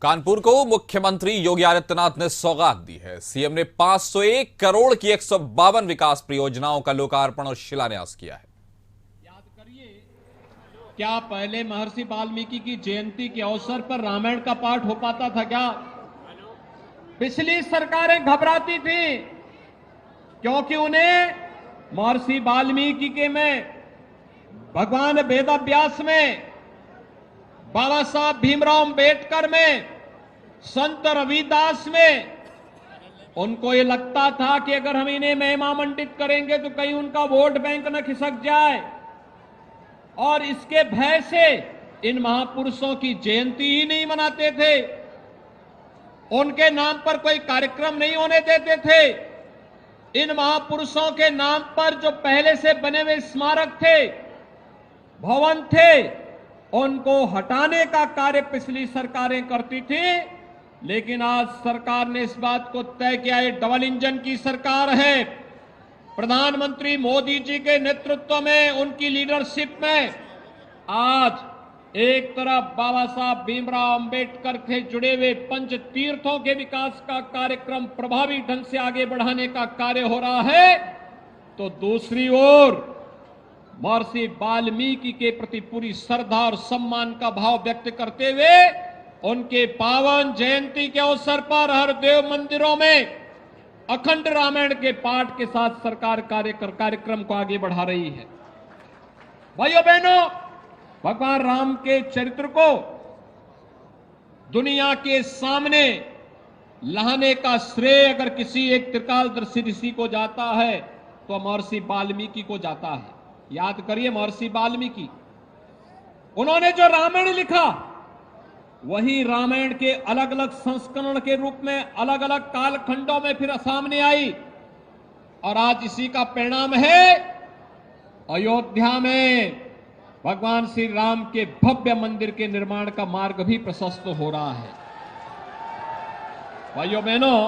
कानपुर को मुख्यमंत्री योगी आदित्यनाथ ने सौगात दी है। सीएम ने 501 करोड़ की 152 विकास परियोजनाओं का लोकार्पण और शिलान्यास किया है। याद करिए, क्या पहले महर्षि वाल्मीकि की जयंती के अवसर पर रामायण का पाठ हो पाता था क्या? पिछली सरकारें घबराती थी क्योंकि उन्हें महर्षि वाल्मीकि के में, भगवान वेदव्यास में, बाबा साहब भीमराव अंबेडकर में, संत रविदास में, उनको ये लगता था कि अगर हम इन्हें महिमा मंडित करेंगे तो कहीं उनका वोट बैंक न खिसक जाए, और इसके भय से इन महापुरुषों की जयंती ही नहीं मनाते थे, उनके नाम पर कोई कार्यक्रम नहीं होने देते थे। इन महापुरुषों के नाम पर जो पहले से बने हुए स्मारक थे, भवन थे, उनको हटाने का कार्य पिछली सरकारें करती थी। लेकिन आज सरकार ने इस बात को तय किया, ये डबल इंजन की सरकार है। प्रधानमंत्री मोदी जी के नेतृत्व में, उनकी लीडरशिप में आज एक तरफ बाबा साहब भीमराव अंबेडकर से जुड़े हुए पंच तीर्थों के विकास का कार्यक्रम प्रभावी ढंग से आगे बढ़ाने का कार्य हो रहा है, तो दूसरी ओर महर्षि वाल्मीकि के प्रति पूरी श्रद्धा और सम्मान का भाव व्यक्त करते हुए उनके पावन जयंती के अवसर पर हर देव मंदिरों में अखंड रामायण के पाठ के साथ सरकार कार्यक्रम को आगे बढ़ा रही है। भाइयों बहनों, भगवान राम के चरित्र को दुनिया के सामने लाने का श्रेय अगर किसी एक त्रिकालदर्शी ऋषि को जाता है तो महर्षि वाल्मीकि को जाता है। याद करिए, महर्षि वाल्मीकि, उन्होंने जो रामायण लिखा वही रामायण के अलग अलग संस्करण के रूप में अलग अलग कालखंडों में फिर सामने आई, और आज इसी का परिणाम है अयोध्या में भगवान श्री राम के भव्य मंदिर के निर्माण का मार्ग भी प्रशस्त हो रहा है। भाइयों बहनों,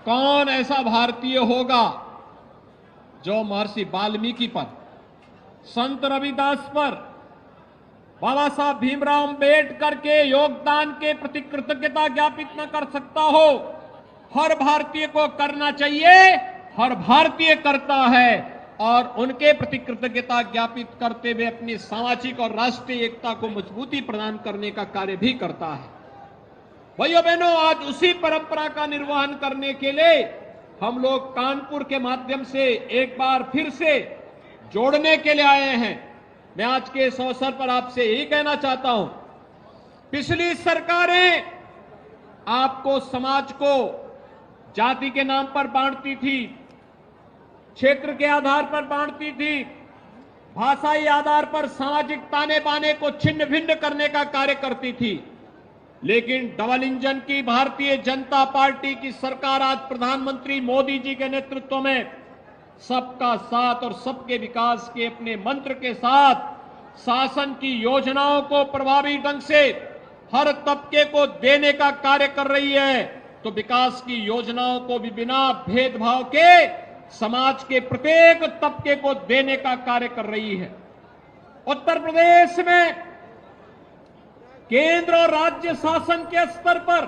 कौन ऐसा भारतीय होगा जो महर्षि वाल्मीकि पर, संत रविदास पर, बाबा साहब भीमराव अंबेडकर के योगदान के प्रति कृतज्ञता ज्ञापित न कर सकता हो? हर भारतीय को करना चाहिए, हर भारतीय करता है, और उनके प्रति कृतज्ञता ज्ञापित करते हुए अपनी सामाजिक और राष्ट्रीय एकता को मजबूती प्रदान करने का कार्य भी करता है। भाइयों बहनों, आज उसी परंपरा का निर्वहन करने के लिए हम लोग कानपुर के माध्यम से एक बार फिर से जोड़ने के लिए आए हैं। मैं आज के इस अवसर पर आपसे यही कहना चाहता हूं, पिछली सरकारें आपको, समाज को जाति के नाम पर बांटती थी, क्षेत्र के आधार पर बांटती थी, भाषाई आधार पर सामाजिक ताने बाने को छिन्न भिन्न करने का कार्य करती थी। लेकिन डबल इंजन की भारतीय जनता पार्टी की सरकार आज प्रधानमंत्री मोदी जी के नेतृत्व में सबका साथ और सबके विकास के अपने मंत्र के साथ शासन की योजनाओं को प्रभावी ढंग से हर तबके को देने का कार्य कर रही है। तो विकास की योजनाओं को भी बिना भेदभाव के समाज के प्रत्येक तबके को देने का कार्य कर रही है। उत्तर प्रदेश में केंद्र और राज्य शासन के स्तर पर